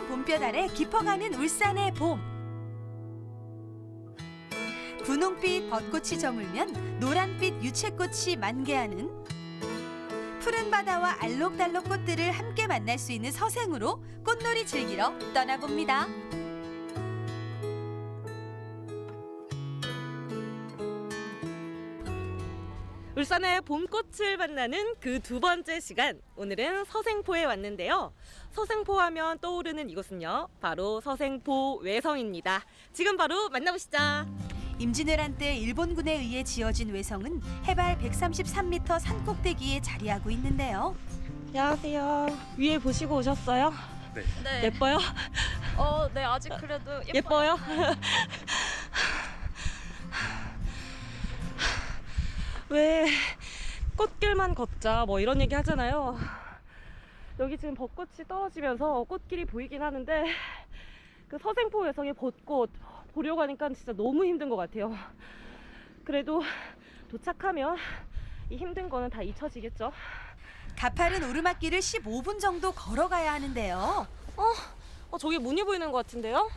봄볕 아래 깊어가는 울산의 봄. 분홍빛 벚꽃이 저물면 노란빛 유채꽃이 만개하는 푸른 바다와 알록달록 꽃들을 함께 만날 수 있는 서생으로 꽃놀이 즐기러 떠나봅니다. 울산의 봄꽃을 만나는 그 두 번째 시간, 오늘은 서생포에 왔는데요. 서생포 하면 떠오르는 이곳은요, 바로 서생포 외성입니다. 지금 바로 만나보시죠. 임진왜란 때 일본군에 의해 지어진 외성은 해발 133m 산꼭대기에 자리하고 있는데요. 안녕하세요. 위에 보시고 오셨어요? 네. 예뻐요? 네, 아직 그래도 예뻐요? 왜 꽃길만 걷자 뭐 이런 얘기 하잖아요. 여기 지금 벚꽃이 떨어지면서 꽃길이 보이긴 하는데 그 서생포 외성의 벚꽃 보려고 하니까 진짜 너무 힘든 것 같아요. 그래도 도착하면 이 힘든 거는 다 잊혀지겠죠. 가파른 오르막길을 15분 정도 걸어가야 하는데요. 저기 문이 보이는 것 같은데요?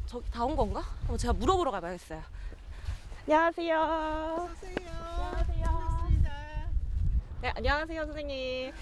저기 다 온 건가? 제가 물어보러 가봐야겠어요. 안녕하세요. 안녕하세요. 반갑습니다. 네, 안녕하세요, 선생님.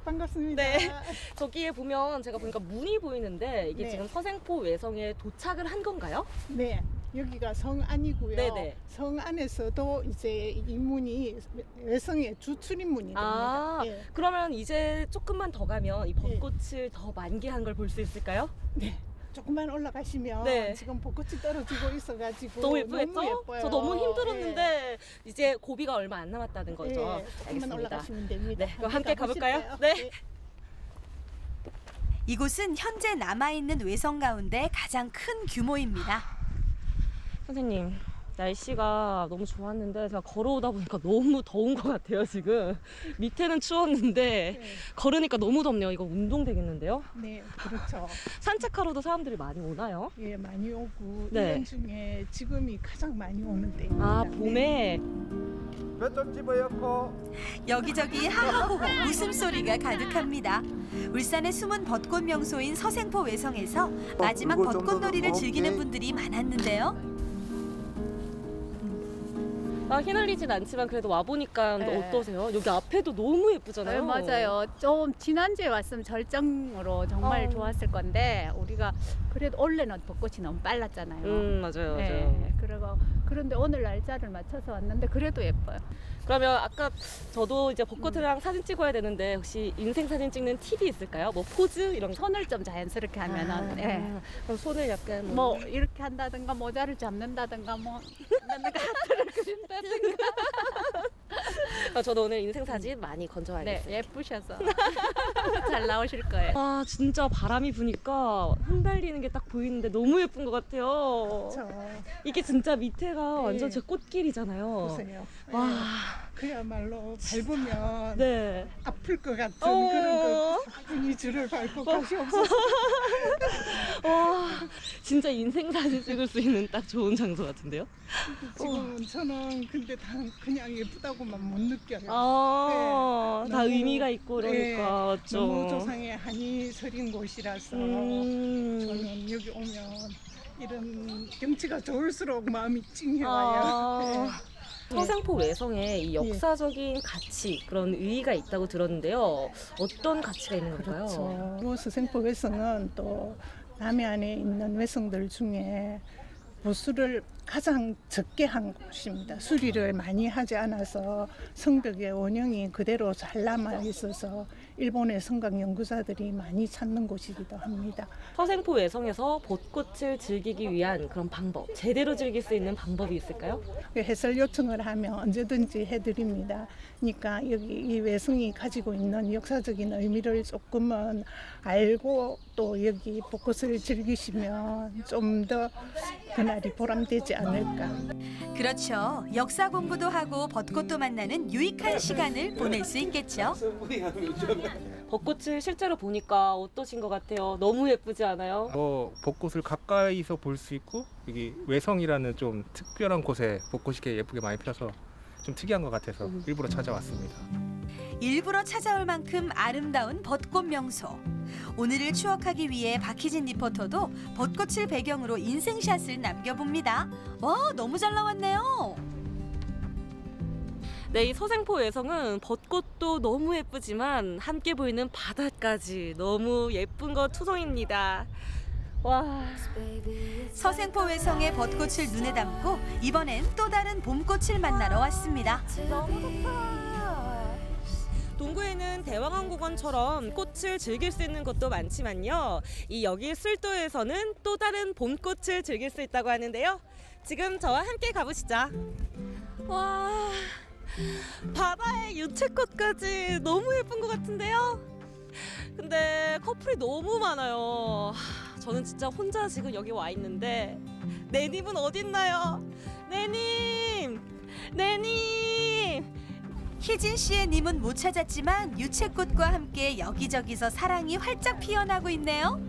반갑습니다. 네. 저기에 보면 제가 보니까 문이 보이는데 이게 네. 지금 서생포 외성에 도착을 한 건가요? 네, 여기가 성 안이고요. 네네. 성 안에서도 이제 이 문이 외성의 주 출입문이 됩니다. 아, 예. 그러면 이제 조금만 더 가면 이 벚꽃을 더 만개한 걸 볼 수 있을까요? 네. 조금만 올라가시면 네. 지금 벚꽃이 떨어지고 있어가지고 너무 예쁘겠죠? 너무 예뻐요. 저 너무 힘들었는데 이제 고비가 얼마 안 남았다는 거죠. 네, 조금만 올라가시면 됩니다. 네, 그럼 함께 가볼까요? 가보실까요? 네. 이곳은 현재 남아있는 외성 가운데 가장 큰 규모입니다. 선생님, 날씨가 너무 좋았는데 제가 걸어오다 보니까 너무 더운 것 같아요, 지금. 밑에는 추웠는데 네. 걸으니까 너무 덥네요. 이거 운동 되겠는데요? 네, 그렇죠. 산책하러도 사람들이 많이 오나요? 예, 많이 오고 네. 1년 중에 지금이 가장 많이 오는 때입니다. 아, 네. 봄에. 몇 점 집어였고 여기저기 하하호호 웃음소리가 가득합니다. 울산의 숨은 벚꽃 명소인 서생포 외성에서 마지막 그리고 좀 벚꽃놀이를 더 즐기는 오케이. 분들이 많았는데요. 휘날리진 않지만 그래도 와보니까 네. 어떠세요? 여기 앞에도 너무 네, 예쁘잖아요. 맞아요. 좀 지난주에 왔으면 절정으로 정말 좋았을 건데 우리가 그래도 원래는 벚꽃이 너무 빨랐잖아요. 맞아요, 맞아요. 네, 그런데 오늘 날짜를 맞춰서 왔는데 그래도 예뻐요. 그러면 아까 저도 이제 벚꽃이랑 사진 찍어야 되는데 혹시 인생 사진 찍는 팁이 있을까요? 뭐 포즈 이런 거? 손을 좀 자연스럽게 하면은 예. 그럼 손을 약간 뭐 이렇게 한다든가 모자를 잡는다든가 뭐 하트를 그린다든가 저도 오늘 인생 사진 많이 네, 건져와야겠어요. 예쁘셔서 잘 나오실 거예요. 아, 진짜 바람이 부니까 흩날리는 게 딱 보이는데 너무 예쁜 것 같아요. 그렇죠. 이게 진짜 밑에가 네. 완전 제 꽃길이잖아요. 보세요. 와, 네. 그야말로 밟으면 네. 아플 것 같은 어. 그런 분이 줄을 밟고 가시옵소서. 와, 진짜 인생 사진 찍을 수 있는 딱 좋은 장소 같은데요? 지금은 저는 근데 다 그냥 예쁘다고만 못 느껴요. 아, 네, 다 너무- 의미가 있고 그러니까 맞죠. 너무 조상의 한이 서린 곳이라서 저는 여기 오면 이런 경치가 좋을수록 마음이 찡해와요. 아. 서생포 외성에 이 역사적인 가치, 그런 의의가 있다고 들었는데요. 어떤 가치가 있는 건가요? 그렇죠. 서생포 외성은 또 남해안에 있는 외성들 중에 보수를 가장 적게 한 곳입니다. 수리를 많이 하지 않아서 성벽의 원형이 그대로 잘 남아 있어서 일본의 성곽 연구자들이 많이 찾는 곳이기도 합니다. 서생포 외성에서 벚꽃을 즐기기 위한 그런 방법, 제대로 즐길 수 있는 방법이 있을까요? 해설 요청을 하면 언제든지 해드립니다. 그러니까 여기 이 외성이 가지고 있는 역사적인 의미를 조금은 알고 또 여기 벚꽃을 즐기시면 좀 더 그날이 보람되지 않을까. 그렇죠. 역사 공부도 하고 벚꽃도 만나는 유익한 시간을 보낼 수 있겠죠. 벚꽃을 실제로 보니까 어떠신 것 같아요? 너무 예쁘지 않아요? 벚꽃을 가까이서 볼 수 있고 여기 외성이라는 좀 특별한 곳에 벚꽃이 이렇게 예쁘게 많이 펴서 좀 특이한 것 같아서 일부러 찾아왔습니다. 일부러 찾아올 만큼 아름다운 벚꽃 명소. 오늘을 추억하기 위해 박희진 리포터도 벚꽃을 배경으로 인생샷을 남겨봅니다. 와, 너무 잘 나왔네요. 네, 이 서생포 외성은 벚꽃도 너무 예쁘지만 함께 보이는 바다까지 너무 예쁜 것 투성입니다. 와, 서생포 외성의 벚꽃을 눈에 담고 이번엔 또 다른 봄꽃을 만나러 왔습니다. 너무 좋다. 동구에는 대왕항공원처럼 꽃을 즐길 수 있는 곳도 많지만요. 이 여기 술도에서는 또 다른 봄꽃을 즐길 수 있다고 하는데요. 지금 저와 함께 가보시죠. 와, 바다에 유채꽃까지 너무 예쁜 것 같은데요. 근데 커플이 너무 많아요. 저는 진짜 혼자 지금 여기 와 있는데 내님은 어딨나요? 내님! 내님! 희진 씨의 님은 못 찾았지만 유채꽃과 함께 여기저기서 사랑이 활짝 피어나고 있네요.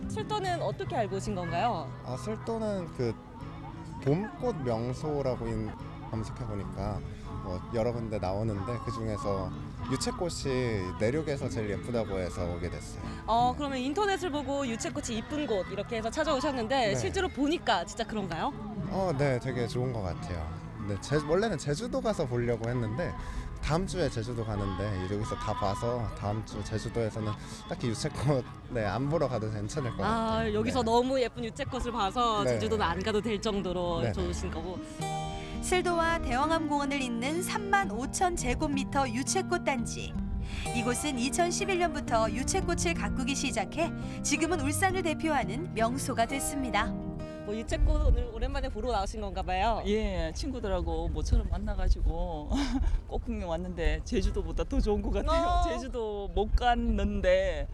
술도는 어떻게 알고 오신 건가요? 술도는 그 봄꽃 명소라고 검색해 보니까 여러 군데 나오는데 그 중에서 유채꽃이 내륙에서 제일 예쁘다고 해서 오게 됐어요. 그러면 인터넷을 보고 유채꽃이 이쁜 곳 이렇게 해서 찾아오셨는데 네. 실제로 보니까 진짜 그런가요? 네, 되게 좋은 것 같아요. 네, 원래는 제주도 가서 보려고 했는데 다음 주에 제주도 가는데 여기서 다 봐서 다음 주 제주도에서는 딱히 유채꽃 안 보러 가도 괜찮을 것 같아요. 여기서 네. 너무 예쁜 유채꽃을 봐서 네. 제주도는 안 가도 될 정도로 네. 좋으신 거고. 슬도와 대왕암공원을 잇는 35,000제곱미터 유채꽃 단지. 이곳은 2011년부터 유채꽃을 가꾸기 시작해 지금은 울산을 대표하는 명소가 됐습니다. 유채꽃 오늘 오랜만에 보러 나오신 건가 봐요. 예, 친구들하고 모처럼 만나가지고 꽃 구경 왔는데 제주도보다 더 좋은 것 같아요. 제주도 못 갔는데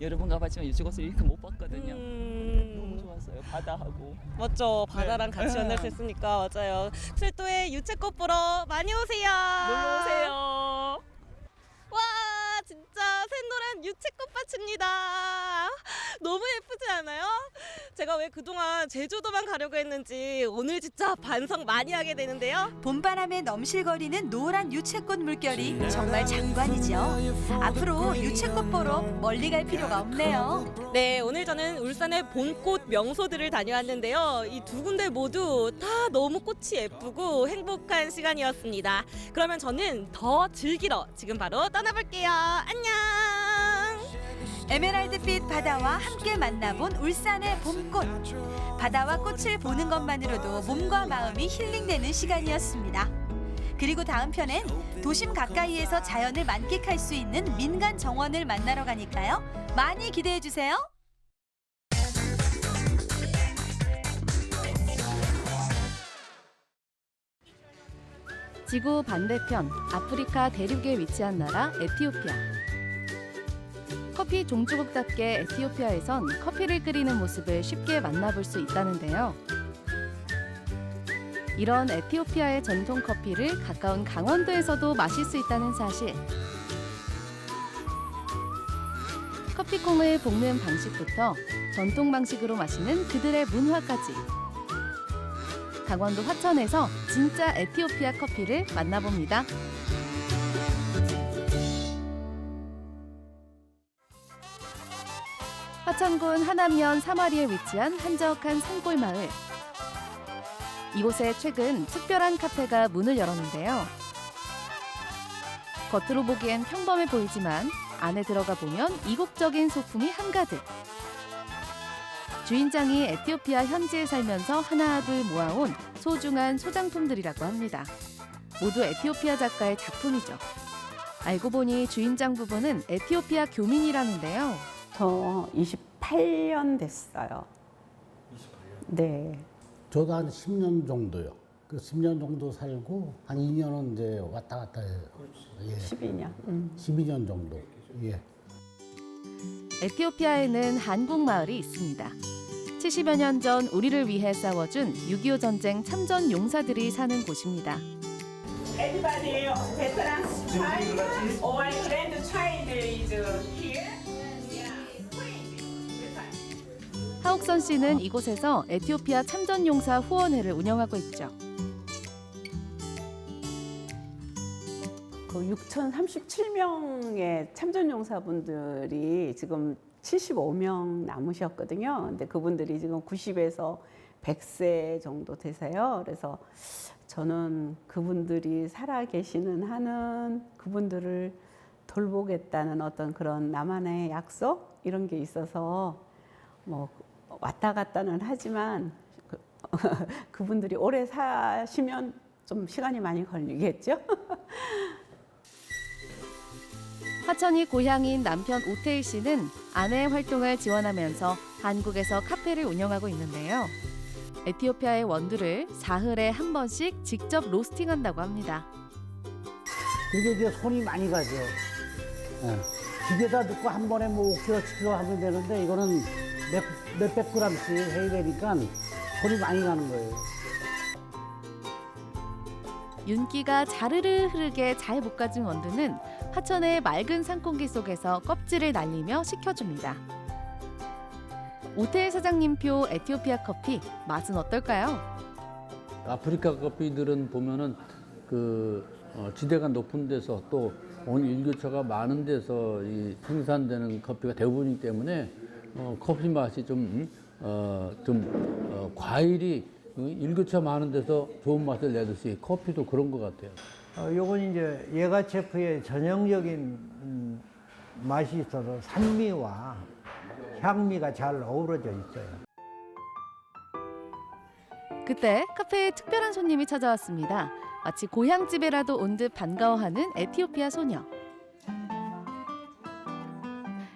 여러 번 가봤지만 유채꽃을 이렇게 못 봤거든요. 너무 좋았어요. 바다하고. 맞죠. 바다랑 네. 같이 만날 수 네. 있으니까 맞아요. 술도에 유채꽃 보러 많이 오세요. 놀러 오세요. 와, 진짜 샛노란 유채꽃밭입니다. 너무 예쁘지 않아요? 제가 왜 그동안 제주도만 가려고 했는지 오늘 진짜 반성 많이 하게 되는데요. 봄바람에 넘실거리는 노란 유채꽃 물결이 정말 장관이죠. 앞으로 유채꽃 보러 멀리 갈 필요가 없네요. 네, 오늘 저는 울산의 봄꽃 명소들을 다녀왔는데요. 이 두 군데 모두 다 너무 꽃이 예쁘고 행복한 시간이었습니다. 그러면 저는 더 즐기러 지금 바로 떠나볼게요. 안녕! 에메랄드빛 바다와 함께 만나본 울산의 봄꽃. 바다와 꽃을 보는 것만으로도 몸과 마음이 힐링되는 시간이었습니다. 그리고 다음 편엔 도심 가까이에서 자연을 만끽할 수 있는 민간 정원을 만나러 가니까요. 많이 기대해 주세요. 지구 반대편 아프리카 대륙에 위치한 나라 에티오피아. 커피 종주국답게 에티오피아에선 커피를 끓이는 모습을 쉽게 만나볼 수 있다는데요. 이런 에티오피아의 전통 커피를 가까운 강원도에서도 마실 수 있다는 사실. 커피콩을 볶는 방식부터 전통 방식으로 마시는 그들의 문화까지. 강원도 화천에서 진짜 에티오피아 커피를 만나봅니다. 화천군 하남면 사마리에 위치한 한적한 산골 마을. 이곳에 최근 특별한 카페가 문을 열었는데요. 겉으로 보기엔 평범해 보이지만 안에 들어가 보면 이국적인 소품이 한가득. 주인장이 에티오피아 현지에 살면서 하나둘 모아온 소중한 소장품들이라고 합니다. 모두 에티오피아 작가의 작품이죠. 알고 보니 주인장 부부는 에티오피아 교민이라는데요. 저 28년 됐어요. 28년? 네. 저도 한 10년 정도요. 그 10년 정도 살고 한 2년은 이제 왔다 갔다 해요. 예. 12년. 12년 정도. 예. 에티오피아에는 한국 마을이 있습니다. 70여 년 전 우리를 위해 싸워준 6.25 전쟁 참전 용사들이 사는 곳입니다. Everybody, veterans child or grandchild is here. 하옥선 씨는 이곳에서 에티오피아 참전 용사 후원회를 운영하고 있죠. 그 6,037명의 참전용사분들이 지금 75명 남으셨거든요. 근데 그분들이 지금 90에서 100세 정도 되세요. 그래서 저는 그분들이 살아 계시는 한은 그분들을 돌보겠다는 어떤 그런 나만의 약속 이런 게 있어서 뭐 왔다 갔다는 하지만 그분들이 오래 사시면 좀 시간이 많이 걸리겠죠. 화천이 고향인 남편 오태일 씨는 아내의 활동을 지원하면서 한국에서 카페를 운영하고 있는데요. 에티오피아의 원두를 사흘에 한 번씩 직접 로스팅한다고 합니다. 그게 이제 손이 많이 가죠. 예. 기계다 넣고 한 번에 뭐 5kg, 7kg 하면 되는데 이거는 몇백 그램씩 해야 되니까 손이 많이 가는 거예요. 윤기가 자르르 흐르게 잘 볶아진 원두는 화천의 맑은 산공기 속에서 껍질을 날리며 식혀줍니다. 오태일 사장님표 에티오피아 커피 맛은 어떨까요? 아프리카 커피들은 보면은 지대가 높은 데서 또 온 일교차가 많은 데서 생산되는 커피가 대부분이기 때문에 커피 맛이 과일이 일교차 많은 데서 좋은 맛을 내듯이 커피도 그런 것 같아요. 요건 이제 예가체프의 전형적인 맛이 있어서 산미와 향미가 잘 어우러져 있어요. 그때 카페에 특별한 손님이 찾아왔습니다. 마치 고향집에라도 온 듯 반가워하는 에티오피아 소녀.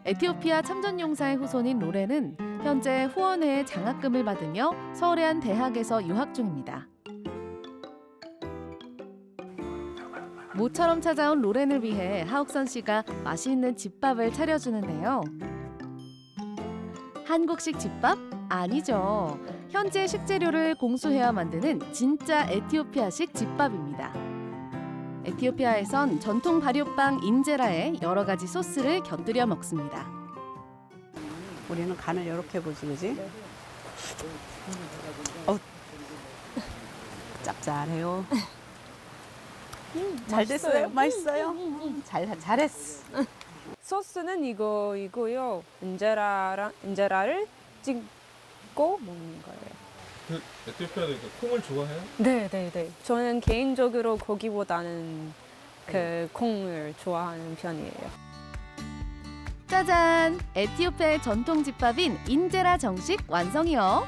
에티오피아 참전용사의 후손인 로렌은 현재 후원회의 장학금을 받으며 서울의 한 대학에서 유학 중입니다. 모처럼 찾아온 로렌을 위해 하옥선 씨가 맛있는 집밥을 차려주는데요. 한국식 집밥? 아니죠. 현재 식재료를 공수해야 만드는 진짜 에티오피아식 집밥입니다. 에티오피아에선 전통 발효빵 인제라에 여러 가지 소스를 곁들여 먹습니다. 우리는 간을 이렇게 보지, 그지? 짭짤해요. 잘 됐어요? 맛있어요? 잘했어. 소스는 이거이고요. 인제라를 찍고 먹는 거예요. 에티오피아도 콩을 좋아해요? 네. 저는 개인적으로 고기보다는 콩을 좋아하는 편이에요. 짜잔! 에티오피아의 전통 집밥인 인제라 정식 완성이요.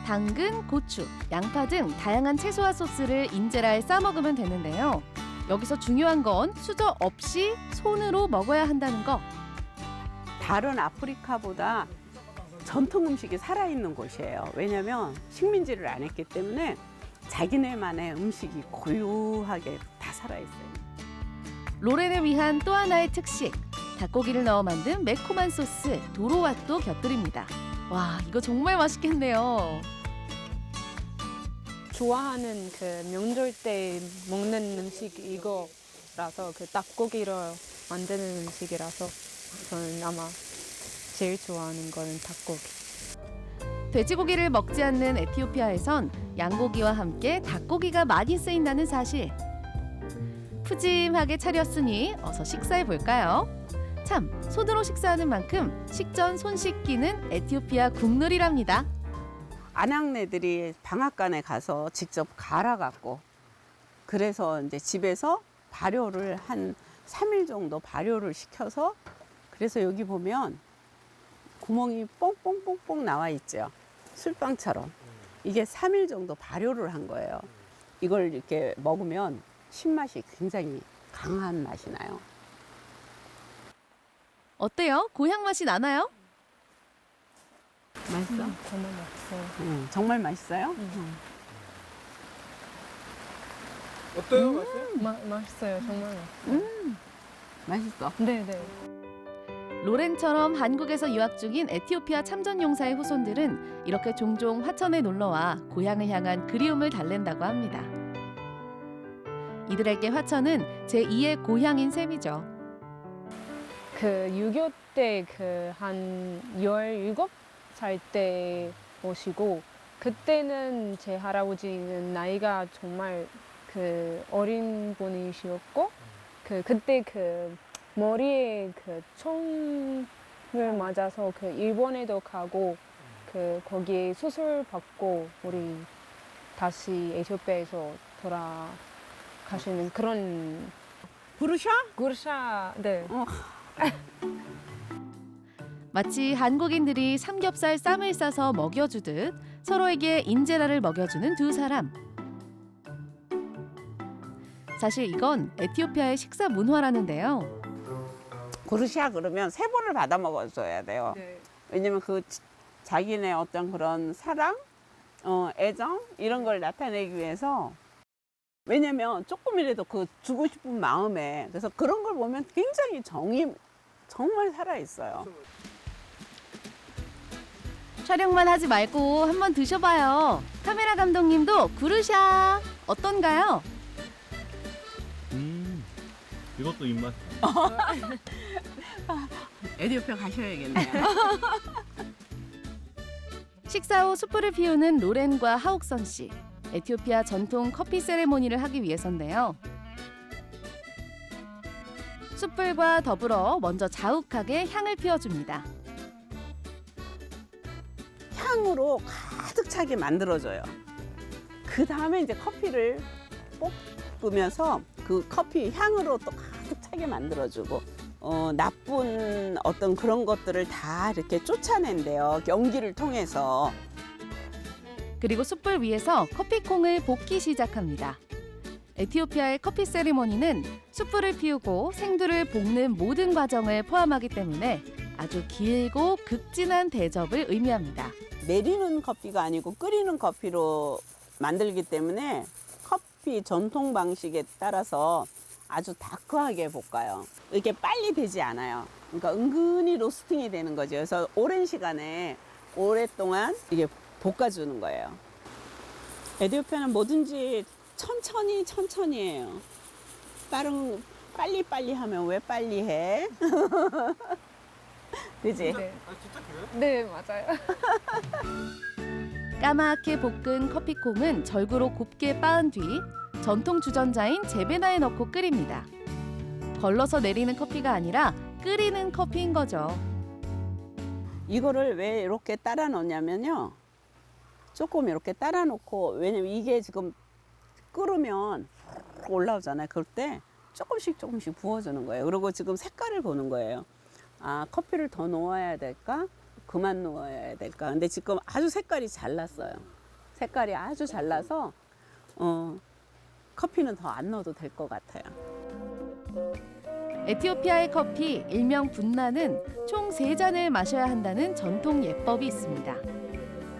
당근, 고추, 양파 등 다양한 채소와 소스를 인제라에 싸 먹으면 되는데요. 여기서 중요한 건 수저 없이 손으로 먹어야 한다는 거. 다른 아프리카보다 전통 음식이 살아있는 곳이에요. 왜냐하면 식민지를 안 했기 때문에 자기네만의 음식이 고유하게 다 살아있어요. 로렌을 위한 또 하나의 특식. 닭고기를 넣어 만든 매콤한 소스 도로왓도 곁들입니다. 와, 이거 정말 맛있겠네요. 좋아하는 명절 때 먹는 음식 이거라서 닭고기로 만드는 음식이라서 저는 아마 제일 좋아하는 거는 닭고기. 돼지고기를 먹지 않는 에티오피아에선 양고기와 함께 닭고기가 많이 쓰인다는 사실. 푸짐하게 차렸으니 어서 식사해 볼까요? 참, 손으로 식사하는 만큼 식전 손 씻기는 에티오피아 국룰이랍니다. 아낙네들이 방앗간에 가서 직접 갈아갖고 그래서 이제 집에서 발효를 한 3일 정도 발효를 시켜서 그래서 여기 보면 구멍이 뽕뽕뽕뽕 나와 있죠. 술빵처럼. 이게 3일 정도 발효를 한 거예요. 이걸 이렇게 먹으면 신맛이 굉장히 강한 맛이 나요. 어때요? 고향 맛이 나나요? 맛있어? 정말 맛있어요. 정말 맛있어요? 어때요? 맛이? 맛있어요. 정말 맛있어요. 맛있어. 네. 로렌처럼 한국에서 유학 중인 에티오피아 참전용사의 후손들은 이렇게 종종 화천에 놀러와 고향을 향한 그리움을 달랜다고 합니다. 이들에게 화천은 제2의 고향인 셈이죠. 6.25 때 한 17살 때 오시고 그때는 제 할아버지는 나이가 정말 그 어린 분이셨고 그때 그 머리에 그 총을 맞아서 그 일본에도 가고 그 거기에 수술 받고 우리 다시 에티오피아에서 돌아가시는 그런 구르샤 네. 마치 한국인들이 삼겹살 쌈을 싸서 먹여주듯 서로에게 인제라를 먹여주는 두 사람. 사실 이건 에티오피아의 식사 문화라는데요. 구르샤 그러면 세 번을 받아 먹어줘야 돼요. 왜냐면 그 자기네 어떤 그런 사랑, 애정 이런 걸 나타내기 위해서. 왜냐면 조금이라도 그 주고 싶은 마음에 그래서 그런 걸 보면 굉장히 정이 정말 살아 있어요. 촬영만 하지 말고 한번 드셔봐요. 카메라 감독님도 구르샤 어떤가요? 이것도 입맛. 에티오피아 가셔야겠네요. 식사 후 숯불을 피우는 로렌과 하옥선 씨. 에티오피아 전통 커피 세레모니를 하기 위해서인데요. 숯불과 더불어 먼저 자욱하게 향을 피워줍니다. 향으로 가득 차게 만들어줘요. 그 다음에 이제 커피를 볶으면서 그 커피 향으로 또 가득 차게 만들어주고 나쁜 어떤 그런 것들을 다 이렇게 쫓아낸대요. 연기를 통해서. 그리고 숯불 위에서 커피콩을 볶기 시작합니다. 에티오피아의 커피 세리머니는 숯불을 피우고 생두를 볶는 모든 과정을 포함하기 때문에 아주 길고 극진한 대접을 의미합니다. 내리는 커피가 아니고 끓이는 커피로 만들기 때문에 커피 전통 방식에 따라서 아주 다크하게 볶아요. 이렇게 빨리 되지 않아요. 그러니까 은근히 로스팅이 되는 거죠. 그래서 오랜 시간에 오랫동안 이게 볶아주는 거예요. 에티오피아는 뭐든지 천천히 해요. 빨리 하면 왜 빨리 해? 그지? 네. 네, 맞아요. 까맣게 볶은 커피콩은 절구로 곱게 빻은 뒤 전통 주전자인 제베나에 넣고 끓입니다. 걸러서 내리는 커피가 아니라 끓이는 커피인 거죠. 이거를 왜 이렇게 따라 놓냐면요. 조금 이렇게 따라 놓고, 왜냐면 이게 지금 끓으면 올라오잖아요. 그럴 때 조금씩 부어주는 거예요. 그리고 지금 색깔을 보는 거예요. 아, 커피를 더 넣어야 될까? 그만 넣어야 될까? 근데 지금 아주 색깔이 잘 났어요. 색깔이 아주 잘 나서 커피는 더 안 넣어도 될 것 같아요. 에티오피아의 커피, 일명 분나는 총 3잔을 마셔야 한다는 전통 예법이 있습니다.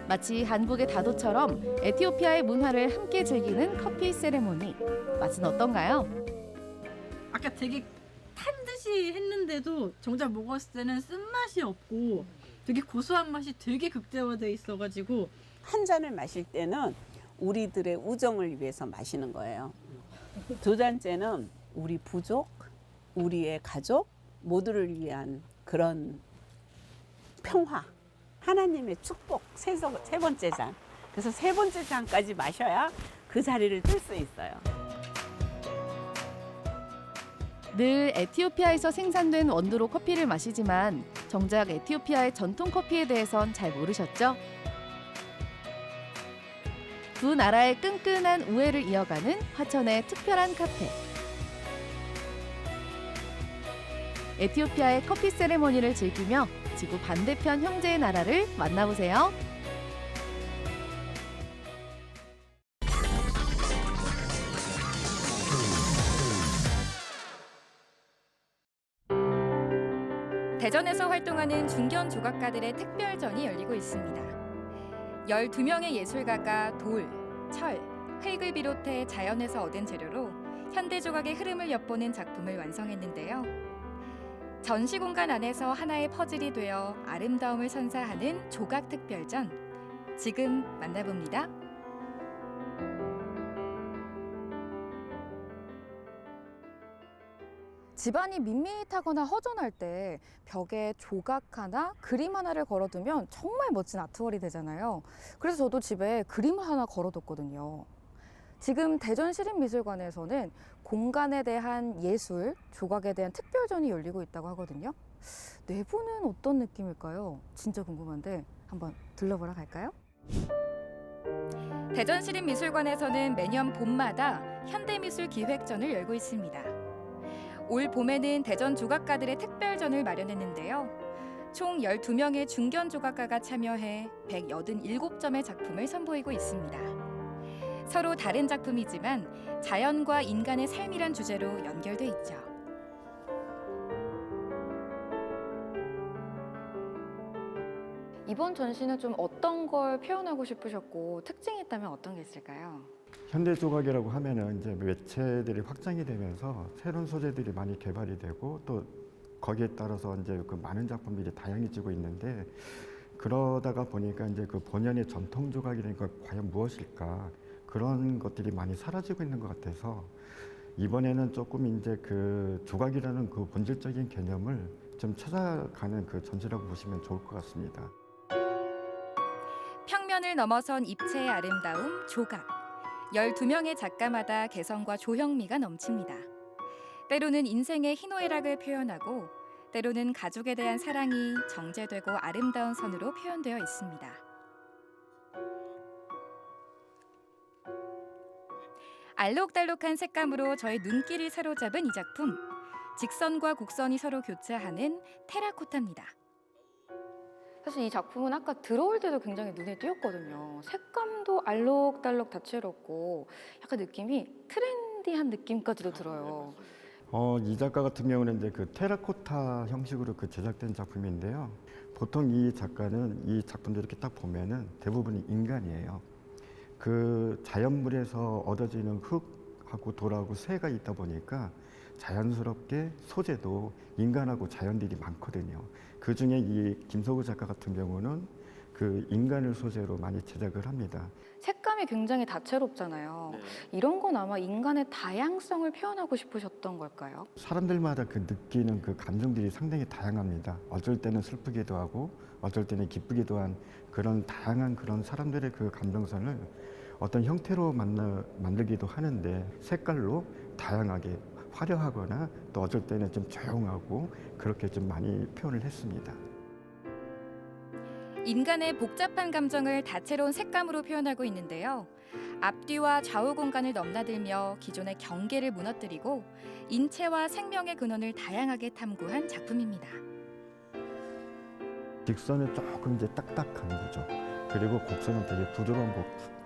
마치 한국의 다도처럼 에티오피아의 문화를 함께 즐기는 커피 세레모니. 맛은 어떤가요? 아까 되게 탄 듯이 했는데도 정작 먹었을 때는 쓴맛이 없고 되게 고소한 맛이 되게 극대화돼 있어가지고 한 잔을 마실 때는 우리들의 우정을 위해서 마시는 거예요. 두 잔째는 우리 부족, 우리의 가족 모두를 위한 그런 평화, 하나님의 축복, 세 번째 잔. 그래서 세 번째 잔까지 마셔야 그 자리를 뜰 수 있어요. 늘 에티오피아에서 생산된 원두로 커피를 마시지만 정작 에티오피아의 전통 커피에 대해선 잘 모르셨죠? 두 나라의 끈끈한 우애를 이어가는 화천의 특별한 카페. 에티오피아의 커피 세레모니를 즐기며 지구 반대편 형제의 나라를 만나보세요. 대전에서 활동하는 중견 조각가들의 특별전이 열리고 있습니다. 12명의 예술가가 돌, 철, 흙을 비롯해 자연에서 얻은 재료로 현대 조각의 흐름을 엿보는 작품을 완성했는데요. 전시 공간 안에서 하나의 퍼즐이 되어 아름다움을 선사하는 조각 특별전. 지금 만나봅니다. 집안이 밋밋하거나 허전할 때 벽에 조각 하나, 그림 하나를 걸어두면 정말 멋진 아트월이 되잖아요. 그래서 저도 집에 그림을 하나 걸어뒀거든요. 지금 대전시립미술관에서는 공간에 대한 예술, 조각에 대한 특별전이 열리고 있다고 하거든요. 내부는 어떤 느낌일까요? 진짜 궁금한데 한번 둘러보러 갈까요? 대전시립미술관에서는 매년 봄마다 현대미술 기획전을 열고 있습니다. 올 봄에는 대전 조각가들의 특별전을 마련했는데요. 총 12명의 중견 조각가가 참여해 187점의 작품을 선보이고 있습니다. 서로 다른 작품이지만 자연과 인간의 삶이란 주제로 연결돼 있죠. 이번 전시는 좀 어떤 걸 표현하고 싶으셨고 특징이 있다면 어떤 게 있을까요? 현대 조각이라고 하면은 이제 매체들이 확장이 되면서 새로운 소재들이 많이 개발이 되고 또 거기에 따라서 이제 그 많은 작품들이 다양해지고 있는데 그러다가 보니까 이제 그 본연의 전통 조각이라는 건 과연 무엇일까 그런 것들이 많이 사라지고 있는 것 같아서 이번에는 조금 이제 그 조각이라는 그 본질적인 개념을 좀 찾아가는 그 전시라고 보시면 좋을 것 같습니다. 평면을 넘어선 입체의 아름다움, 조각. 12명의 작가마다 개성과 조형미가 넘칩니다. 때로는 인생의 희노애락을 표현하고 때로는 가족에 대한 사랑이 정제되고 아름다운 선으로 표현되어 있습니다. 알록달록한 색감으로 저의 눈길을 사로잡은 이 작품. 직선과 곡선이 서로 교차하는 테라코타입니다. 사실 이 작품은 아까 들어올 때도 굉장히 눈에 띄었거든요. 색감도 알록달록 다채롭고 약간 느낌이 트렌디한 느낌까지도 들어요. 이 작가 같은 경우는 이제 그 테라코타 형식으로 그 제작된 작품인데요. 보통 이 작가는 이 작품들 이렇게 딱 보면은 대부분이 인간이에요. 그 자연물에서 얻어지는 흙하고 돌하고 새가 있다 보니까 자연스럽게 소재도 인간하고 자연들이 많거든요. 그 중에 이 김서구 작가 같은 경우는 그 인간을 소재로 많이 제작을 합니다. 색감이 굉장히 다채롭잖아요. 이런 건 아마 인간의 다양성을 표현하고 싶으셨던 걸까요? 사람들마다 그 느끼는 그 감정들이 상당히 다양합니다. 어쩔 때는 슬프기도 하고 어쩔 때는 기쁘기도 한 그런 다양한 그런 사람들의 그 감정선을 어떤 형태로 만들기도 하는데 색깔로 다양하게 화려하거나 또 어쩔 때는 좀 조용하고 그렇게 좀 많이 표현을 했습니다. 인간의 복잡한 감정을 다채로운 색감으로 표현하고 있는데요. 앞뒤와 좌우 공간을 넘나들며 기존의 경계를 무너뜨리고 인체와 생명의 근원을 다양하게 탐구한 작품입니다. 직선은 조금 이제 딱딱한 구조, 그리고 곡선은 되게 부드러운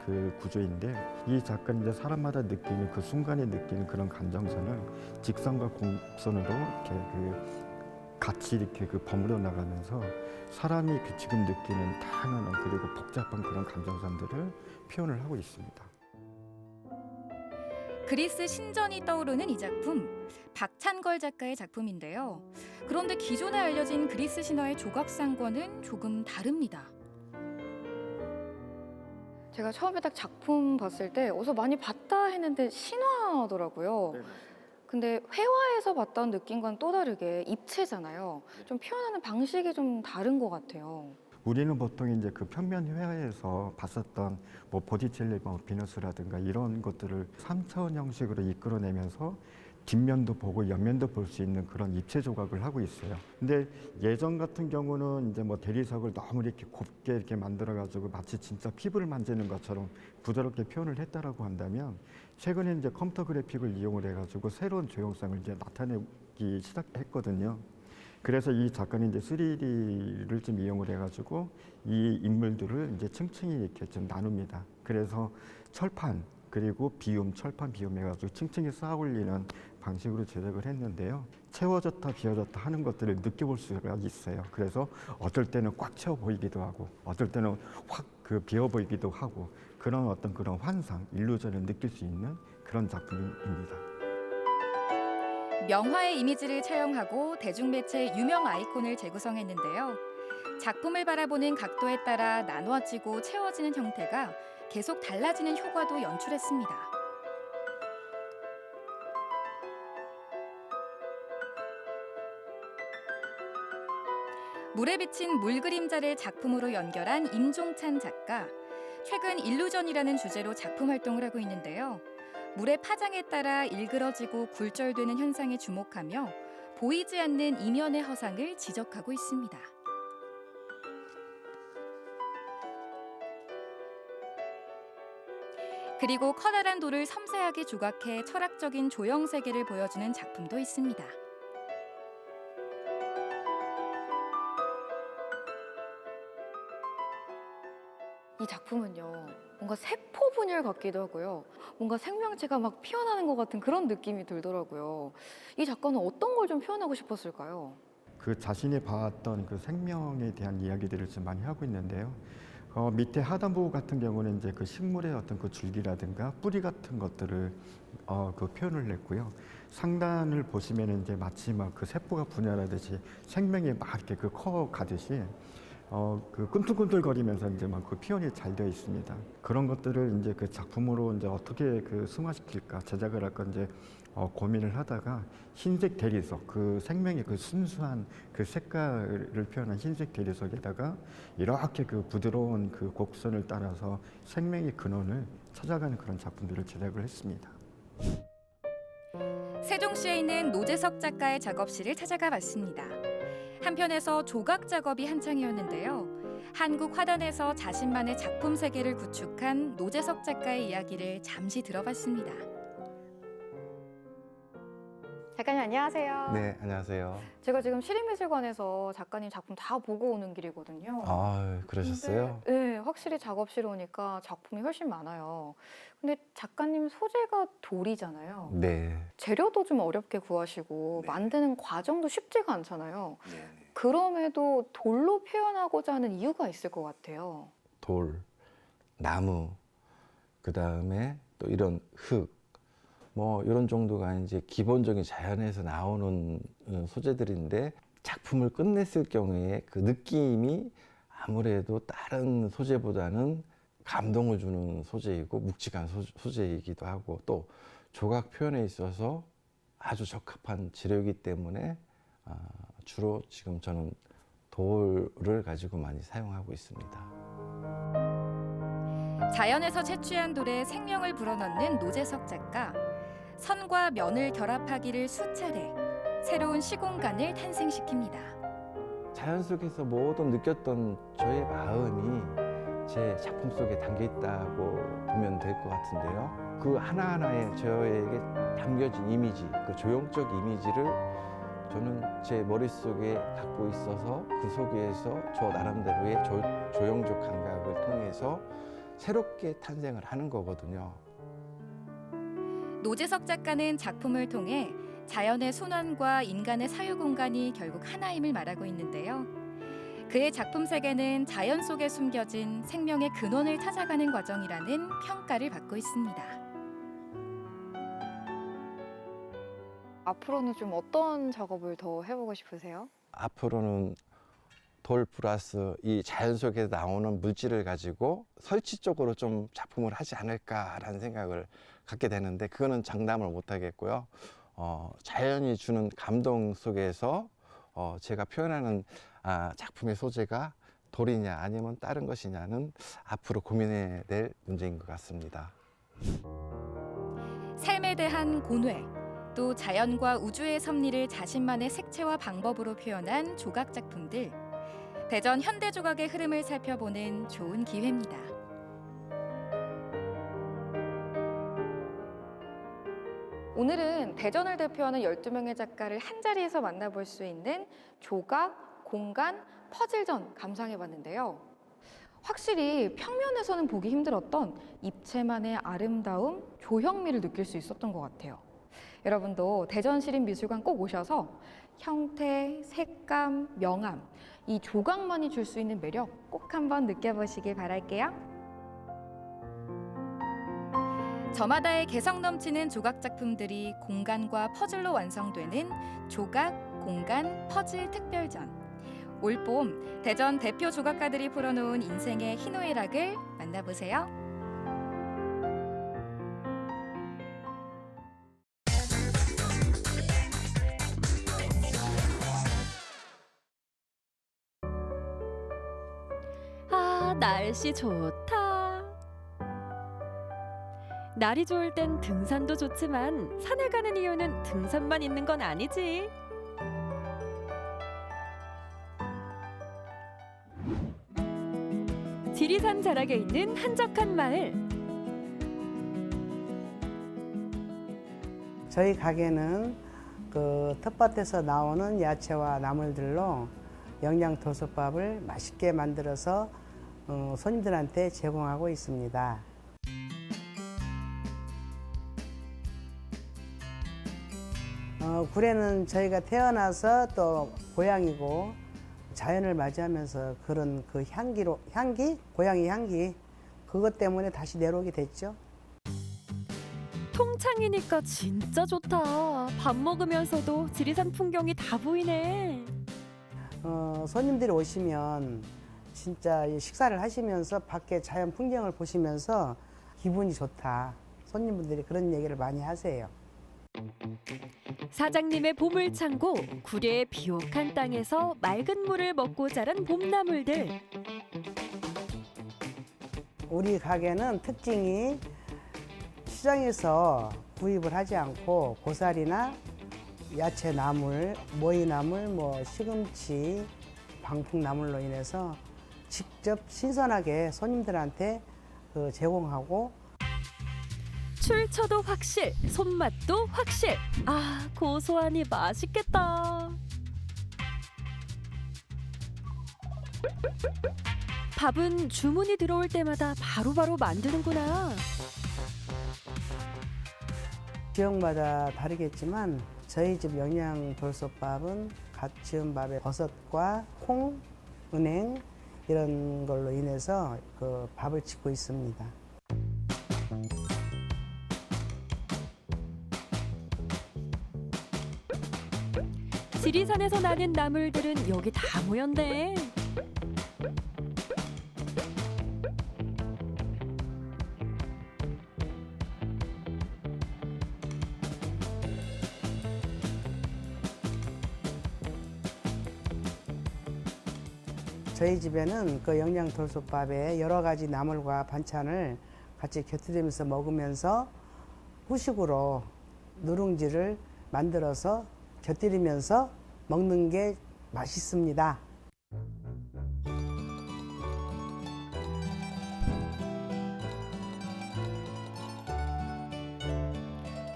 그 구조인데 이 작가는 이제 사람마다 느끼는 그 순간에 느끼는 그런 감정선을 직선과 곡선으로 이렇게 같이 이렇게 버무려 나가면서 사람이 지금 느끼는 다양한 그리고 복잡한 그런 감정선들을 표현을 하고 있습니다. 그리스 신전이 떠오르는 이 작품, 박찬걸 작가의 작품인데요. 그런데 기존에 알려진 그리스 신화의 조각상과는 조금 다릅니다. 제가 처음에 딱 작품 봤을 때 어디서 많이 봤다 했는데 신화더라고요. 근데 회화에서 봤던 느낌과는 또 다르게 입체잖아요. 좀 표현하는 방식이 좀 다른 것 같아요. 우리는 보통 이제 그 평면 회화에서 봤었던 뭐 보티첼리, 비너스라든가 이런 것들을 3차원 형식으로 이끌어내면서 뒷면도 보고 옆면도 볼 수 있는 그런 입체 조각을 하고 있어요. 근데 예전 같은 경우는 이제 뭐 대리석을 너무 이렇게 곱게 이렇게 만들어가지고 마치 진짜 피부를 만지는 것처럼 부드럽게 표현을 했다라고 한다면 최근에 이제 컴퓨터 그래픽을 이용을 해가지고 새로운 조형성을 이제 나타내기 시작했거든요. 그래서 이 작가는 이제 3D를 좀 이용을 해가지고 이 인물들을 이제 층층이 이렇게 좀 나눕니다. 그래서 철판 그리고 비움, 철판 비움 해가지고 층층이 쌓아 올리는 방식으로 제작을 했는데요. 채워졌다 비워졌다 하는 것들을 느껴볼 수가 있어요. 그래서 어떨 때는 꽉 채워 보이기도 하고 어떨 때는 확 비어 보이기도 하고 그런 어떤 그런 환상, 일루전을 느낄 수 있는 그런 작품입니다. 명화의 이미지를 차용하고 대중매체의 유명 아이콘을 재구성했는데요. 작품을 바라보는 각도에 따라 나누어지고 채워지는 형태가 계속 달라지는 효과도 연출했습니다. 물에 비친 물그림자를 작품으로 연결한 임종찬 작가. 최근 일루전이라는 주제로 작품 활동을 하고 있는데요. 물의 파장에 따라 일그러지고 굴절되는 현상에 주목하며 보이지 않는 이면의 허상을 지적하고 있습니다. 그리고 커다란 돌을 섬세하게 조각해 철학적인 조형 세계를 보여주는 작품도 있습니다. 이 작품은요, 뭔가 세포 분열 같기도 하고요. 뭔가 생명체가 막 피어나는 것 같은 그런 느낌이 들더라고요. 이 작가는 어떤 걸 좀 표현하고 싶었을까요? 그 자신이 봐왔던 그 생명에 대한 이야기들을 좀 많이 하고 있는데요. 밑에 하단부 같은 경우는 이제 그 식물의 어떤 그 줄기라든가 뿌리 같은 것들을 그 표현을 했고요. 상단을 보시면은 이제 마치 막 그 세포가 분열하듯이 생명이 막 이렇게 그 커가듯이 그 꿈틀꿈틀거리면서 이제 막 그 표현이 잘 되어 있습니다. 그런 것들을 이제 그 작품으로 이제 어떻게 그 승화시킬까, 제작을 할까 이제 고민을 하다가 흰색 대리석, 그 생명의 그 순수한 그 색깔을 표현한 흰색 대리석에다가 이렇게 그 부드러운 그 곡선을 따라서 생명의 근원을 찾아가는 그런 작품들을 제작을 했습니다. 세종시에 있는 노재석 작가의 작업실을 찾아가 봤습니다. 한편에서 조각 작업이 한창이었는데요. 한국 화단에서 자신만의 작품 세계를 구축한 노재석 작가의 이야기를 잠시 들어봤습니다. 작가님 안녕하세요. 네, 안녕하세요. 제가 지금 시립미술관에서 작가님 작품 다 보고 오는 길이거든요. 아, 그러셨어요? 네, 확실히 작업실 오니까 작품이 훨씬 많아요. 근데 작가님 소재가 돌이잖아요. 네. 재료도 좀 어렵게 구하시고 만드는 과정도 쉽지가 않잖아요. 그럼에도 돌로 표현하고자 하는 이유가 있을 것 같아요. 돌, 나무, 그다음에 또 이런 흙, 뭐 이런 정도가 이제 기본적인 자연에서 나오는 소재들인데 작품을 끝냈을 경우에 그 느낌이 아무래도 다른 소재보다는 감동을 주는 소재이고 묵직한 소재이기도 하고 또 조각 표현에 있어서 아주 적합한 재료이기 때문에 주로 지금 저는 돌을 가지고 많이 사용하고 있습니다. 자연에서 채취한 돌에 생명을 불어넣는 노재석 작가. 선과 면을 결합하기를 수차례 새로운 시공간을 탄생시킵니다. 자연 속에서 모든 느꼈던 저의 마음이 제 작품 속에 담겨 있다고 보면 될 것 같은데요. 그 하나하나에 저에게 담겨진 이미지, 그 조형적 이미지를 저는 제 머릿속에 갖고 있어서 그 속에서 저 나름대로의 조형적 감각을 통해서 새롭게 탄생을 하는 거거든요. 노재석 작가는 작품을 통해 자연의 순환과 인간의 사유 공간이 결국 하나임을 말하고 있는데요. 그의 작품 세계는 자연 속에 숨겨진 생명의 근원을 찾아가는 과정이라는 평가를 받고 있습니다. 앞으로는 좀 어떤 작업을 더 해보고 싶으세요? 앞으로는 돌 플러스 이 자연 속에서 나오는 물질을 가지고 설치 쪽으로 좀 작품을 하지 않을까라는 생각을 갖게 되는데 그거는 장담을 못 하겠고요. 자연이 주는 감동 속에서 제가 표현하는 작품의 소재가 돌이냐 아니면 다른 것이냐는 앞으로 고민해야 될 문제인 것 같습니다. 삶에 대한 고뇌, 또 자연과 우주의 섭리를 자신만의 색채와 방법으로 표현한 조각 작품들. 대전 현대조각의 흐름을 살펴보는 좋은 기회입니다. 오늘은 대전을 대표하는 12명의 작가를 한자리에서 만나볼 수 있는 조각, 공간, 퍼즐전 감상해봤는데요. 확실히 평면에서는 보기 힘들었던 입체만의 아름다움, 조형미를 느낄 수 있었던 것 같아요. 여러분도 대전시립미술관 꼭 오셔서 형태, 색감, 명암, 이 조각만이 줄 수 있는 매력 꼭 한번 느껴보시길 바랄게요. 저마다의 개성 넘치는 조각 작품들이 공간과 퍼즐로 완성되는 조각, 공간, 퍼즐 특별전. 올봄 대전 대표 조각가들이 풀어놓은 인생의 희노애락을 만나보세요. 아, 날씨 좋다. 날이 좋을 땐 등산도 좋지만 산에 가는 이유는 등산만 있는 건 아니지. 지리산 자락에 있는 한적한 마을. 저희 가게는 그 텃밭에서 나오는 야채와 나물들로 영양토속밥을 맛있게 만들어서 손님들한테 제공하고 있습니다. 구례는 저희가 태어나서 또 고향이고 자연을 맞이하면서 그런 그 고향의 향기 그것 때문에 다시 내려오게 됐죠. 통창이니까 진짜 좋다. 밥 먹으면서도 지리산 풍경이 다 보이네. 손님들이 오시면 진짜 식사를 하시면서 밖에 자연 풍경을 보시면서 기분이 좋다. 손님분들이 그런 얘기를 많이 하세요. 사장님의 보물창고, 구례의 비옥한 땅에서 맑은 물을 먹고 자란 봄나물들. 우리 가게는 특징이 시장에서 구입을 하지 않고 고사리나 야채 나물, 모이나물, 시금치, 방풍나물로 인해서 직접 신선하게 손님들한테 제공하고 출처도 확실, 손맛도 확실. 아, 고소하니 맛있겠다. 밥은 주문이 들어올 때마다 바로바로 만드는구나. 지역마다 다르겠지만 저희 집 영양돌솥밥은 갓 지은 밥에 버섯과 콩, 은행 이런 걸로 인해서 그 밥을 짓고 있습니다. 지리산에서 나는 나물들은 여기 다 모였네. 저희 집에는 그 영양돌솥밥에 여러 가지 나물과 반찬을 같이 곁들이면서 먹으면서 후식으로 누룽지를 만들어서 곁들이면서 먹는 게 맛있습니다.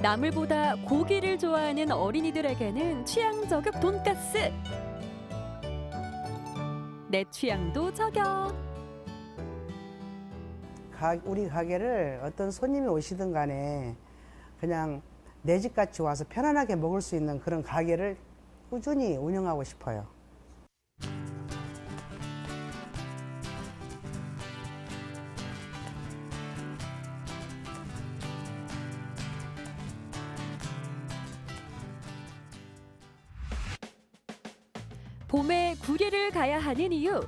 나물보다 고기를 좋아하는 어린이들에게는 취향 저격 돈가스. 내 취향도 저격. 우리 가게를 어떤 손님이 오시든 간에 그냥 내 집같이 와서 편안하게 먹을 수 있는 그런 가게를 꾸준히 운영하고 싶어요. 봄에 구례를 가야 하는 이유.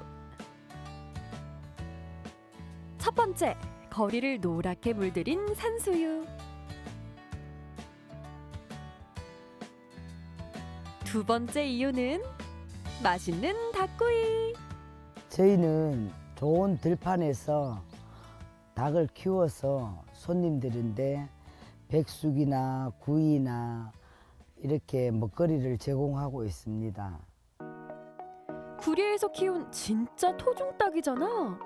첫 번째, 거리를 노랗게 물들인 산수유. 두 번째 이유는 맛있는 닭구이. 저희는 좋은 들판에서 닭을 키워서 손님들인데 백숙이나 구이나 이렇게 먹거리를 제공하고 있습니다. 구례에서 키운 진짜 토종닭이잖아.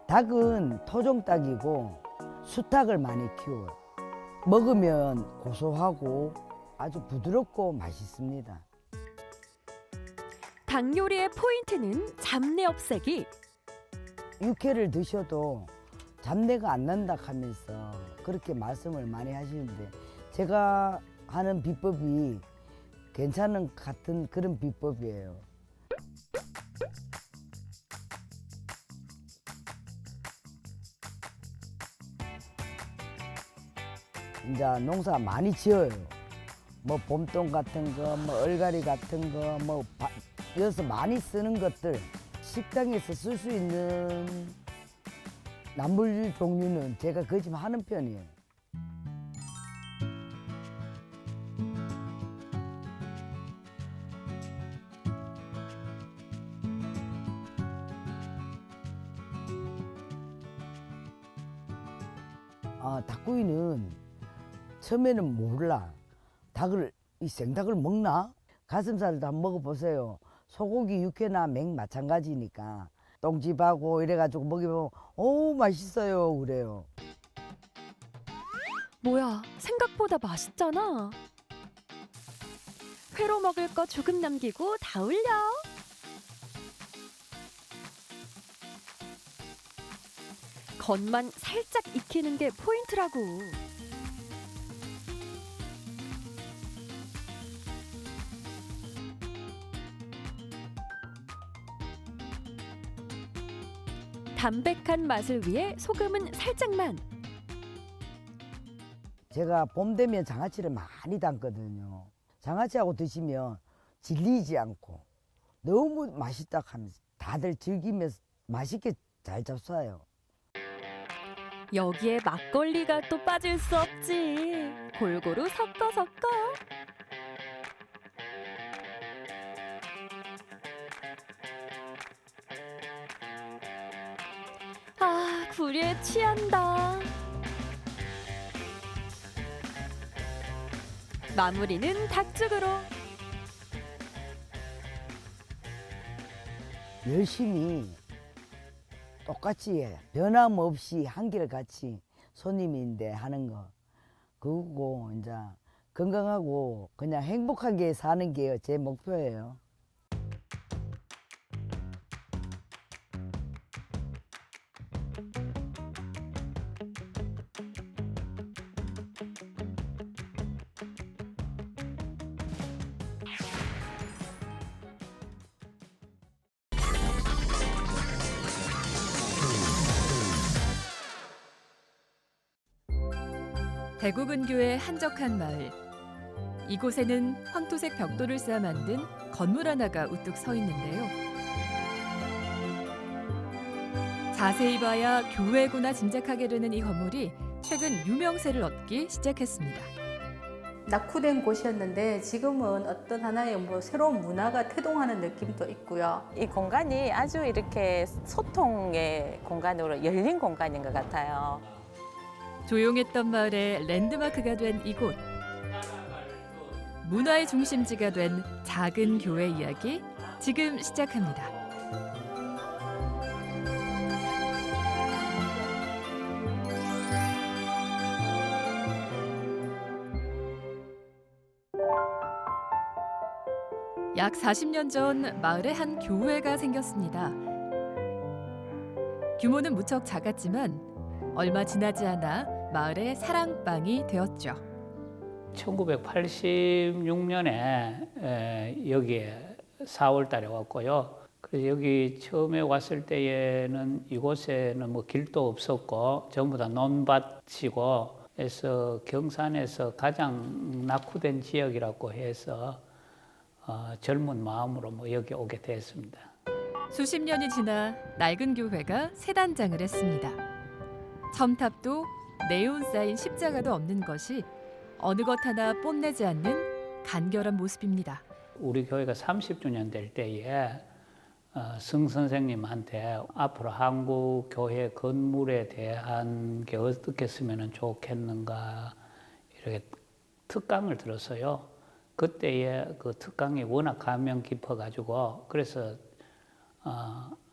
닭은 토종닭이고 수탉을 많이 키워요. 먹으면 고소하고 아주 부드럽고 맛있습니다. 닭 요리의 포인트는 잡내 없애기. 육회를 드셔도 잡내가 안 난다 하면서 그렇게 말씀을 많이 하시는데 제가 하는 비법이 괜찮은 같은 그런 비법이에요. 이제 농사 많이 지어요. 뭐 봄동 같은 거, 뭐 얼갈이 같은 거, 뭐 여기서 많이 쓰는 것들 식당에서 쓸 수 있는 나물 종류는 제가 거의 하는 편이에요. 닭구이는 처음에는 몰라. 이 생닭을 먹나? 가슴살도 한번 먹어보세요. 소고기 육회나 맹 마찬가지니까 똥집하고 이래가지고 먹으면 오 맛있어요 그래요. 뭐야, 생각보다 맛있잖아. 회로 먹을 거 조금 남기고 다 올려. 겉만 살짝 익히는 게 포인트라고. 담백한 맛을 위해 소금은 살짝만. 제가 봄 되면 장아찌를 많이 담거든요. 장아찌하고 드시면 질리지 않고 너무 맛있다 하면서 다들 즐기면서 맛있게 잘 잡숴요. 여기에 막걸리가 또 빠질 수 없지. 골고루 섞어. 아, 굴에 취한다. 마무리는 닭죽으로. 열심히 똑같이 변함없이 한결같이 손님인데 하는 거 그거고 이제 건강하고 그냥 행복하게 사는 게 제 목표예요. 대구 근교의 한적한 마을. 이곳에는 황토색 벽돌을 쌓아 만든 건물 하나가 우뚝 서 있는데요. 자세히 봐야 교회구나 짐작하게 되는 이 건물이 최근 유명세를 얻기 시작했습니다. 낙후된 곳이었는데 지금은 어떤 하나의 새로운 문화가 태동하는 느낌도 있고요. 이 공간이 아주 이렇게 소통의 공간으로 열린 공간인 것 같아요. 조용했던 마을의 랜드마크가 된 이곳. 문화의 중심지가 된 작은 교회 이야기 지금 시작합니다. 약 40년 전 마을에 한 교회가 생겼습니다. 규모는 무척 작았지만 얼마 지나지 않아 마을의 사랑방이 되었죠. 1986년에 여기에 4월 달에 왔고요. 그래서 여기 처음에 왔을 때에는 이곳에는 뭐 길도 없었고 전부 다 논밭이고 해서 경산에서 가장 낙후된 지역이라고 해서 젊은 마음으로 뭐 여기 오게 됐습니다. 수십 년이 지나 낡은 교회가 새 단장을 했습니다. 첨탑도 네온 사인 십자가도 없는 것이 어느 것 하나 뽐내지 않는 간결한 모습입니다. 우리 교회가 30주년 될 때에 승 선생님한테 앞으로 한국 교회 건물에 대한 게 어떻게 쓰면 좋겠는가 이렇게 특강을 들었어요. 그때에 그 특강이 워낙 감명 깊어가지고 그래서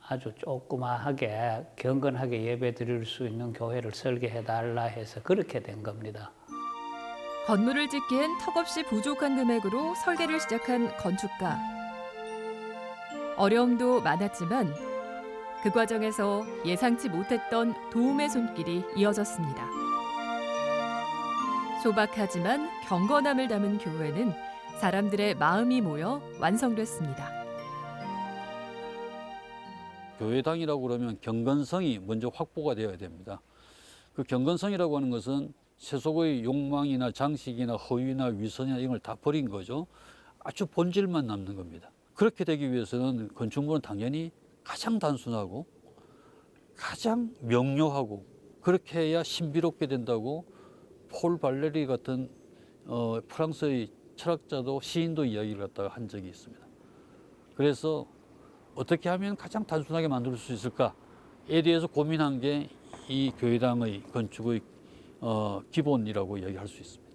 아주 조그마하게 경건하게 예배 드릴 수 있는 교회를 설계해달라 해서 그렇게 된 겁니다. 건물을 짓기엔 턱없이 부족한 금액으로 설계를 시작한 건축가. 어려움도 많았지만 그 과정에서 예상치 못했던 도움의 손길이 이어졌습니다. 소박하지만 경건함을 담은 교회는 사람들의 마음이 모여 완성됐습니다. 교회당이라고 그러면 경건성이 먼저 확보가 되어야 됩니다. 그 경건성이라고 하는 것은 세속의 욕망이나 장식이나 허위나 위선이나 이런 걸 다 버린 거죠. 아주 본질만 남는 겁니다. 그렇게 되기 위해서는 건축물은 당연히 가장 단순하고 가장 명료하고 그렇게 해야 신비롭게 된다고 폴 발레리 같은 프랑스의 철학자도 시인도 이야기를 갖다가 한 적이 있습니다. 그래서 어떻게 하면 가장 단순하게 만들 수 있을까에 대해서 고민한 게 이 교회당의 건축의 기본이라고 이야기할 수 있습니다.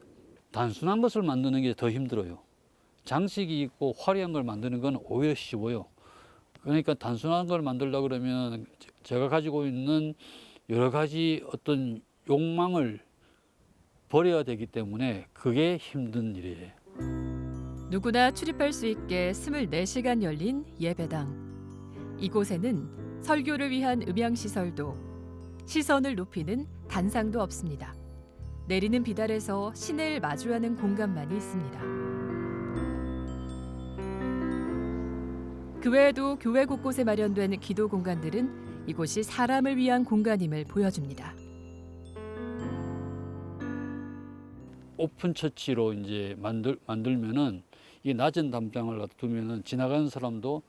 단순한 것을 만드는 게 더 힘들어요. 장식이 있고 화려한 걸 만드는 건 오히려 쉬워요. 그러니까 단순한 걸 만들려고 그러면 제가 가지고 있는 여러 가지 어떤 욕망을 버려야 되기 때문에 그게 힘든 일이에요. 누구나 출입할 수 있게 24시간 열린 예배당. 이곳에는 설교를 위한 음향시설도, 시선을 높이는 단상도 없습니다. 내리는 비달 아래서 신을 마주하는 공간만이 있습니다. 그 외에도 교회 곳곳에 마련된 기도 공간들은 이곳이 사람을 위한 공간임을 보여줍니다. 오픈 처치로 이제 만들면은 이 낮은 담장을 두면은 지나가는 사람도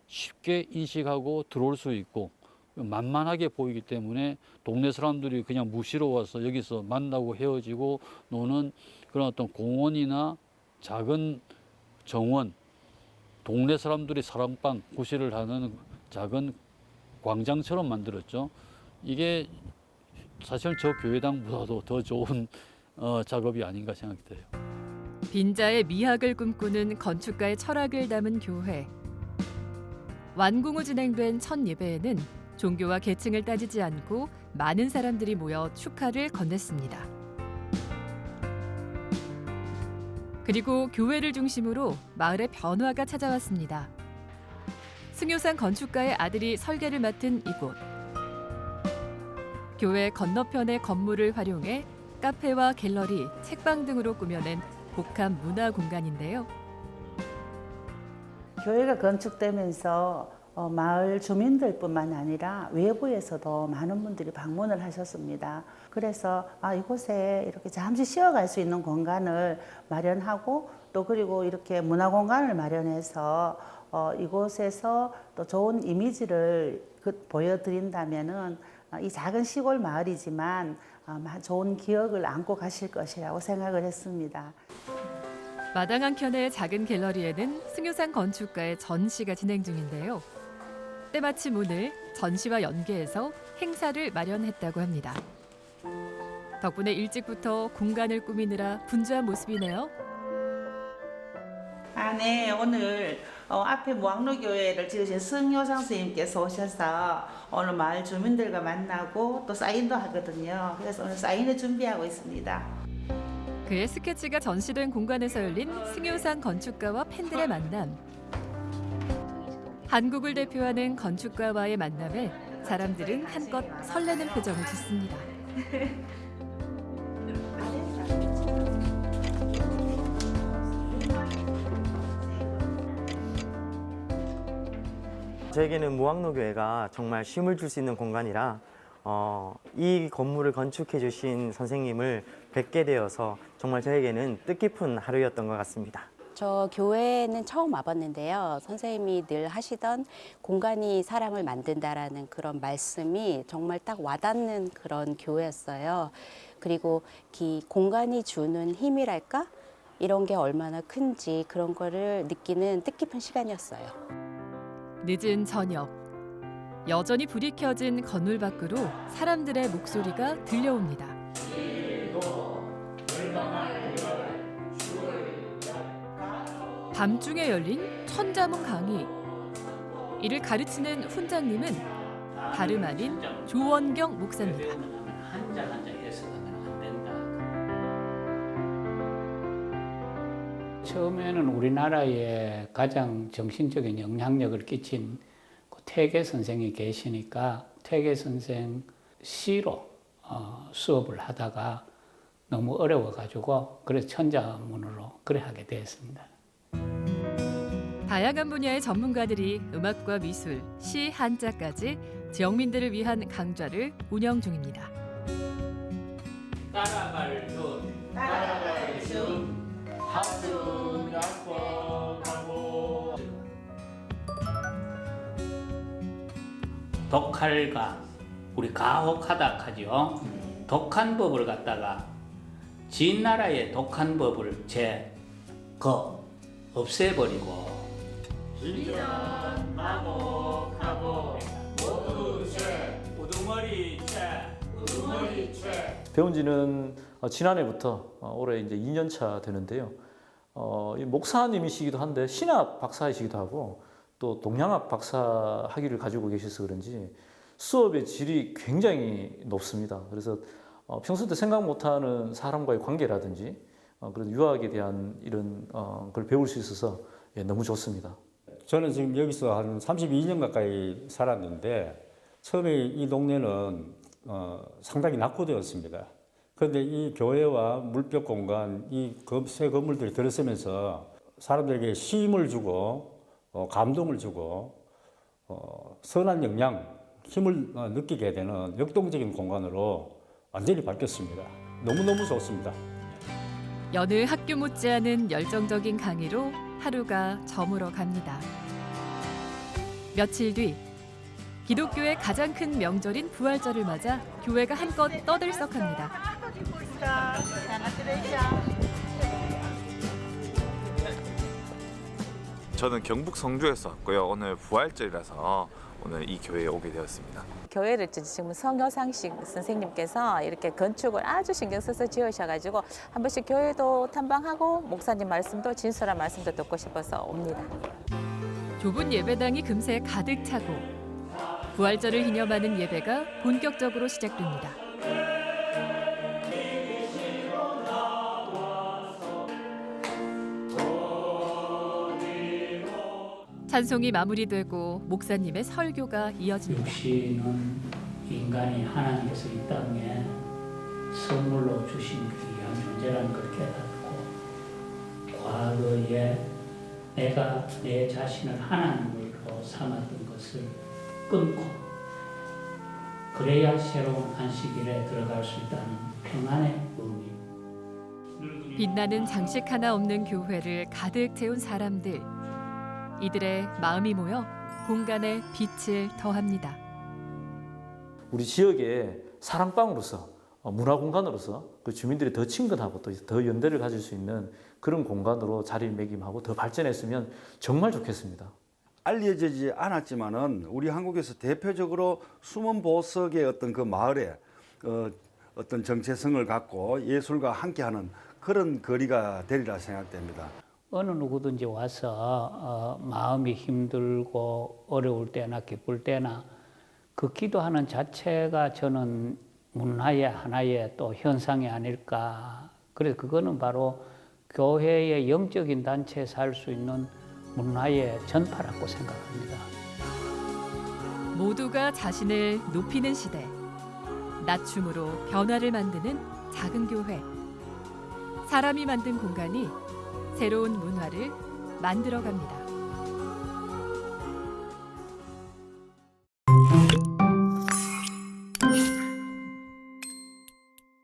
쉽게 인식하고 들어올 수 있고 만만하게 보이기 때문에 동네 사람들이 그냥 무시로 와서 여기서 만나고 헤어지고 노는 그런 어떤 공원이나 작은 정원, 동네 사람들이 사랑방 구실을 하는 작은 광장처럼 만들었죠. 이게 사실 저 교회당보다도 더 좋은 작업이 아닌가 생각이 돼요. 빈자의 미학을 꿈꾸는 건축가의 철학을 담은 교회. 완공 후 진행된 첫 예배에는 종교와 계층을 따지지 않고 많은 사람들이 모여 축하를 건넸습니다. 그리고 교회를 중심으로 마을의 변화가 찾아왔습니다. 승효상 건축가의 아들이 설계를 맡은 이곳. 교회 건너편의 건물을 활용해 카페와 갤러리, 책방 등으로 꾸며낸 복합 문화 공간인데요. 교회가 건축되면서 마을 주민들뿐만 아니라 외부에서도 많은 분들이 방문을 하셨습니다. 그래서 이곳에 이렇게 잠시 쉬어갈 수 있는 공간을 마련하고 또 그리고 이렇게 문화 공간을 마련해서 이곳에서 또 좋은 이미지를 보여드린다면은 이 작은 시골 마을이지만 좋은 기억을 안고 가실 것이라고 생각을 했습니다. 마당 한켠의 작은 갤러리에는 승효상 건축가의 전시가 진행 중인데요. 때마침 오늘 전시와 연계해서 행사를 마련했다고 합니다. 덕분에 일찍부터 공간을 꾸미느라 분주한 모습이네요. 네, 오늘 앞에 무학로교회를 지으신 승효상 선생님께서 오셔서 오늘 마을 주민들과 만나고 또 사인도 하거든요. 그래서 오늘 사인을 준비하고 있습니다. 그의 스케치가 전시된 공간에서 열린 승효상 건축가와 팬들의 만남. 한국을 대표하는 건축가와의 만남에 사람들은 한껏 설레는 표정을 짓습니다. 저에게는 무학로교회가 정말 쉼을 줄 수 있는 공간이라 이 건물을 건축해 주신 선생님을 뵙게 되어서 정말 저에게는 뜻깊은 하루였던 것 같습니다. 저 교회는 처음 와봤는데요. 선생님이 늘 하시던 공간이 사람을 만든다라는 그런 말씀이 정말 딱 와닿는 그런 교회였어요. 그리고 이 공간이 주는 힘이랄까? 이런 게 얼마나 큰지 그런 거를 느끼는 뜻깊은 시간이었어요. 늦은 저녁, 여전히 불이 켜진 건물 밖으로 사람들의 목소리가 들려옵니다. 밤중에 열린 천자문 강의. 이를 가르치는 훈장님은 다름 아닌 조원경 목사입니다. 한자 해석하면 안 된다. 처음에는 우리나라에 가장 정신적인 영향력을 끼친 그 퇴계 선생이 계시니까 퇴계 선생 시로 수업을 하다가 너무 어려워가지고 그래서 천자문으로 그래 하게 되었습니다. 다양한 분야의 전문가들이 음악과 미술, 시, 한자까지 지역민들을 위한 강좌를 운영 중입니다. 따라갈 준, 따라갈 준, 하순 약속하고 독할가, 우리 가혹하다 하죠. 독한 법을 갖다가 진나라의 독한 법을 없애버리고 진전 마곡하고 모두 죄 우두머리 죄 배운 지는 지난해부터 올해 이제 2년 차 되는데요. 이 목사님이시기도 한데 신학 박사이시기도 하고 또 동양학 박사 학위를 가지고 계셔서 그런지 수업의 질이 굉장히 높습니다. 그래서 평소 때 생각 못하는 사람과의 관계라든지 그런 유학에 대한 이런 걸 배울 수 있어서 너무 좋습니다. 저는 지금 여기서 한 32년 가까이 살았는데 처음에 이 동네는 상당히 낙후되었습니다. 그런데 이 교회와 물벽 공간, 이 새 건물들이 들어서면서 사람들에게 쉼을 주고 감동을 주고 선한 영향, 힘을 느끼게 되는 역동적인 공간으로 완전히 바뀌었습니다. 너무너무 좋습니다. 여느 학교 못지않은 열정적인 강의로 하루가 저물어 갑니다. 며칠 뒤 기독교의 가장 큰 명절인 부활절을 맞아 교회가 한껏 떠들썩합니다. 저는 경북 성주에서 왔고요. 오늘 부활절이라서 오늘 이 교회에 오게 되었습니다. 교회를 지금 성효상식 선생님께서 이렇게 건축을 아주 신경 써서 지으셔가지고 한 번씩 교회도 탐방하고 목사님 말씀도 진솔한 말씀도 듣고 싶어서 옵니다. 좁은 예배당이 금세 가득 차고 부활절을 기념하는 예배가 본격적으로 시작됩니다. 찬송이 마무리되고 목사님의 설교가 이어집니다. 육신은 인간이 하나님께서 이 땅에 선물로 주신 귀한 존재라는 걸 깨닫고 과거에 내가 내 자신을 하나님으로 삼았던 것을 끊고 그래야 새로운 안식일에 들어갈 수 있다는 평안의 의미. 빛나는 장식 하나 없는 교회를 가득 채운 사람들. 이들의 마음이 모여 공간에 빛을 더합니다. 우리 지역의 사랑방으로서 문화공간으로서 그 주민들이 더 친근하고 또 더 연대를 가질 수 있는 그런 공간으로 자리매김하고 더 발전했으면 정말 좋겠습니다. 알려지지 않았지만은 우리 한국에서 대표적으로 숨은 보석의 어떤 그 마을에 어떤 정체성을 갖고 예술과 함께하는 그런 거리가 되리라 생각됩니다. 어느 누구든지 와서 마음이 힘들고 어려울 때나 기쁠 때나 그 기도하는 자체가 저는 문화의 하나의 또 현상이 아닐까. 그래서 그거는 바로 교회의 영적인 단체에서 할 수 있는 문화의 전파라고 생각합니다. 모두가 자신을 높이는 시대. 낮춤으로 변화를 만드는 작은 교회. 사람이 만든 공간이 새로운 문화를 만들어갑니다.